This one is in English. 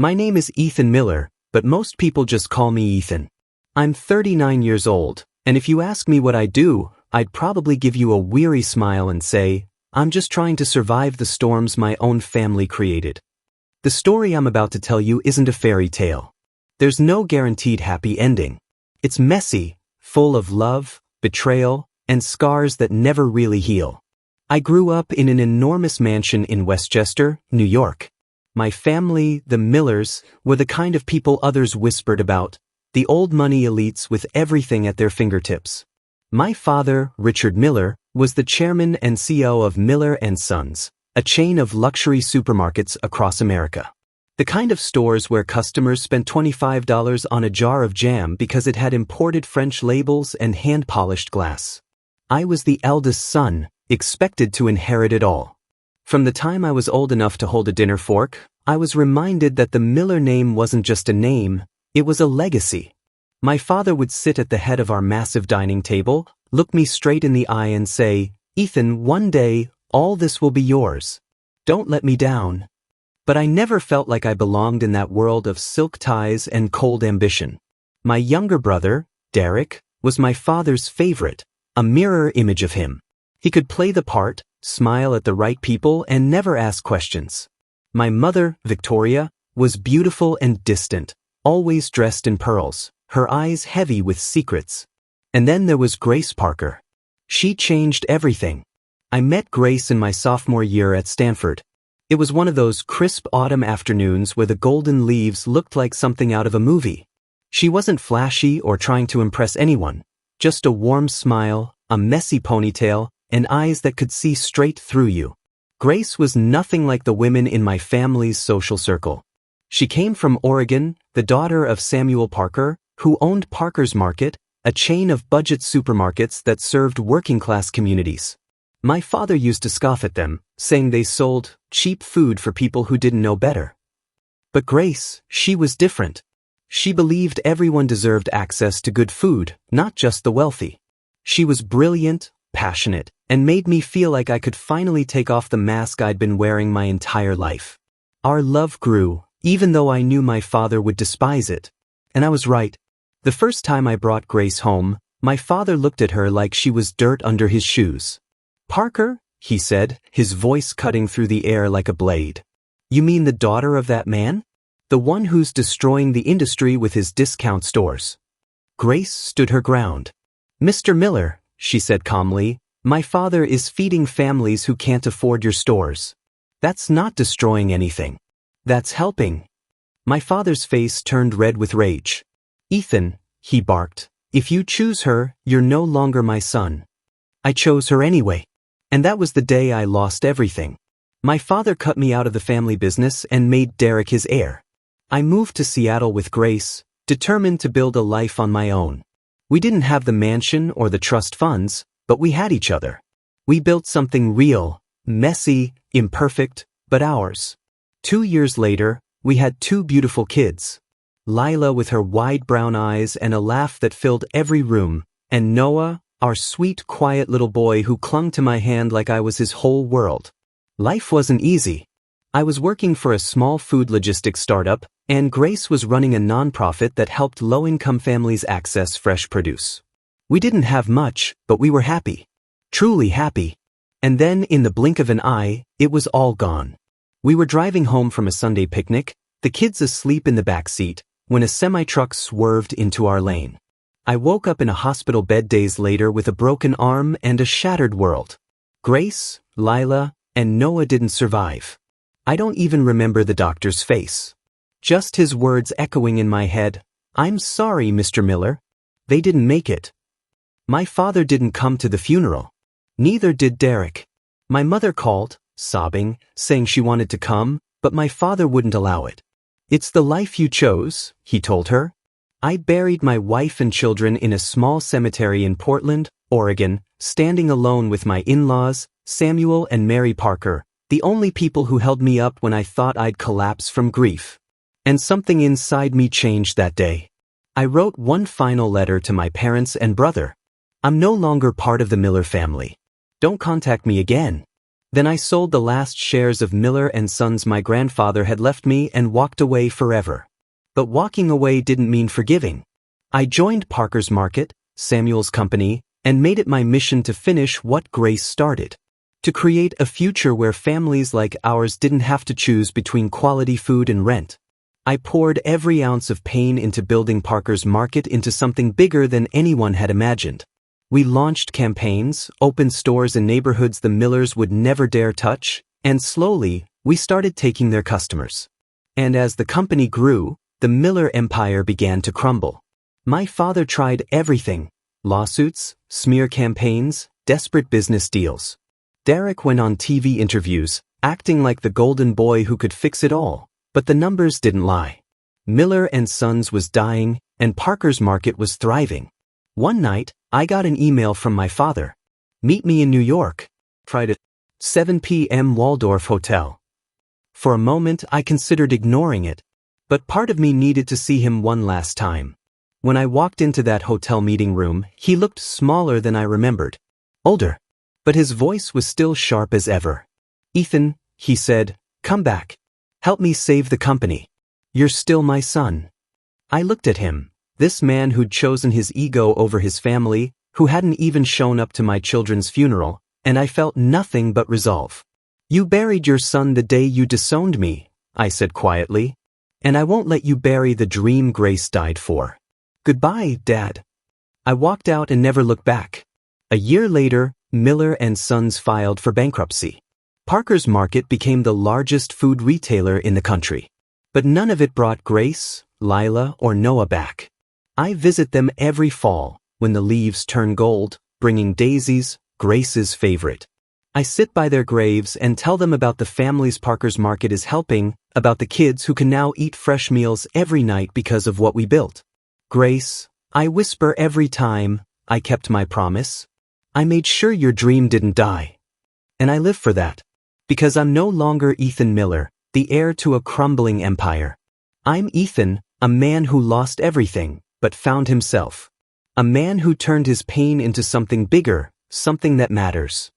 My name is Ethan Miller, but most people just call me Ethan. I'm 39 years old, and if you ask me what I do, I'd probably give you a weary smile and say, I'm just trying to survive the storms my own family created. The story I'm about to tell you isn't a fairy tale. There's no guaranteed happy ending. It's messy, full of love, betrayal, and scars that never really heal. I grew up in an enormous mansion in Westchester, New York. My family, the Millers, were the kind of people others whispered about, the old money elites with everything at their fingertips. My father, Richard Miller, was the chairman and CEO of Miller & Sons, a chain of luxury supermarkets across America. The kind of stores where customers spent $25 on a jar of jam because it had imported French labels and hand-polished glass. I was the eldest son, expected to inherit it all. From the time I was old enough to hold a dinner fork, I was reminded that the Miller name wasn't just a name, it was a legacy. My father would sit at the head of our massive dining table, look me straight in the eye and say, "Ethan, one day, all this will be yours. Don't let me down." But I never felt like I belonged in that world of silk ties and cold ambition. My younger brother, Derek, was my father's favorite, a mirror image of him. He could play the part, smile at the right people, and never ask questions. My mother, Victoria, was beautiful and distant, always dressed in pearls, her eyes heavy with secrets. And then there was Grace Parker. She changed everything. I met Grace in my sophomore year at Stanford. It was one of those crisp autumn afternoons where the golden leaves looked like something out of a movie. She wasn't flashy or trying to impress anyone, just a warm smile, a messy ponytail, and eyes that could see straight through you. Grace was nothing like the women in my family's social circle. She came from Oregon, the daughter of Samuel Parker, who owned Parker's Market, a chain of budget supermarkets that served working-class communities. My father used to scoff at them, saying they sold cheap food for people who didn't know better. But Grace, she was different. She believed everyone deserved access to good food, not just the wealthy. She was brilliant, passionate, and made me feel like I could finally take off the mask I'd been wearing my entire life. Our love grew, even though I knew my father would despise it. And I was right. The first time I brought Grace home, my father looked at her like she was dirt under his shoes. "Parker," he said, his voice cutting through the air like a blade. "You mean the daughter of that man? The one who's destroying the industry with his discount stores?" Grace stood her ground. "Mr. Miller," she said calmly, "my father is feeding families who can't afford your stores. That's not destroying anything. That's helping." My father's face turned red with rage. "Ethan," he barked, "if you choose her, you're no longer my son." I chose her anyway. And that was the day I lost everything. My father cut me out of the family business and made Derek his heir. I moved to Seattle with Grace, determined to build a life on my own. We didn't have the mansion or the trust funds, but we had each other. We built something real, messy, imperfect, but ours. 2 years later, we had 2 beautiful kids. Lila with her wide brown eyes and a laugh that filled every room, and Noah, our sweet, quiet little boy who clung to my hand like I was his whole world. Life wasn't easy. I was working for a small food logistics startup, and Grace was running a nonprofit that helped low-income families access fresh produce. We didn't have much, but we were happy. Truly happy. And then, in the blink of an eye, it was all gone. We were driving home from a Sunday picnic, the kids asleep in the back seat, when a semi-truck swerved into our lane. I woke up in a hospital bed days later with a broken arm and a shattered world. Grace, Lila, and Noah didn't survive. I don't even remember the doctor's face. Just his words echoing in my head, "I'm sorry, Mr. Miller. They didn't make it." My father didn't come to the funeral. Neither did Derek. My mother called, sobbing, saying she wanted to come, but my father wouldn't allow it. "It's the life you chose," he told her. I buried my wife and children in a small cemetery in Portland, Oregon, standing alone with my in-laws, Samuel and Mary Parker, the only people who held me up when I thought I'd collapse from grief. And something inside me changed that day. I wrote one final letter to my parents and brother. "I'm no longer part of the Miller family. Don't contact me again." Then I sold the last shares of Miller and Sons my grandfather had left me and walked away forever. But walking away didn't mean forgiving. I joined Parker's Market, Samuel's company, and made it my mission to finish what Grace started. To create a future where families like ours didn't have to choose between quality food and rent. I poured every ounce of pain into building Parker's Market into something bigger than anyone had imagined. We launched campaigns, opened stores in neighborhoods the Millers would never dare touch, and slowly, we started taking their customers. And as the company grew, the Miller empire began to crumble. My father tried everything: lawsuits, smear campaigns, desperate business deals. Derek went on TV interviews, acting like the golden boy who could fix it all, but the numbers didn't lie. Miller and Sons was dying, and Parker's Market was thriving. One night, I got an email from my father. "Meet me in New York. Friday, 7 p.m. Waldorf Hotel." For a moment, I considered ignoring it, but part of me needed to see him one last time. When I walked into that hotel meeting room, he looked smaller than I remembered. Older. But his voice was still sharp as ever. "Ethan," he said, "come back. Help me save the company. You're still my son." I looked at him, this man who'd chosen his ego over his family, who hadn't even shown up to my children's funeral, and I felt nothing but resolve. "You buried your son the day you disowned me," I said quietly, "and I won't let you bury the dream Grace died for. Goodbye, Dad." I walked out and never looked back. A year later, Miller and Sons filed for bankruptcy. Parker's Market became the largest food retailer in the country. But none of it brought Grace, Lila, or Noah back. I visit them every fall, when the leaves turn gold, bringing daisies, Grace's favorite. I sit by their graves and tell them about the families Parker's Market is helping, about the kids who can now eat fresh meals every night because of what we built. "Grace," I whisper every time, "I kept my promise. I made sure your dream didn't die. And I live for that. Because I'm no longer Ethan Miller, the heir to a crumbling empire. I'm Ethan, a man who lost everything, but found himself. A man who turned his pain into something bigger, something that matters."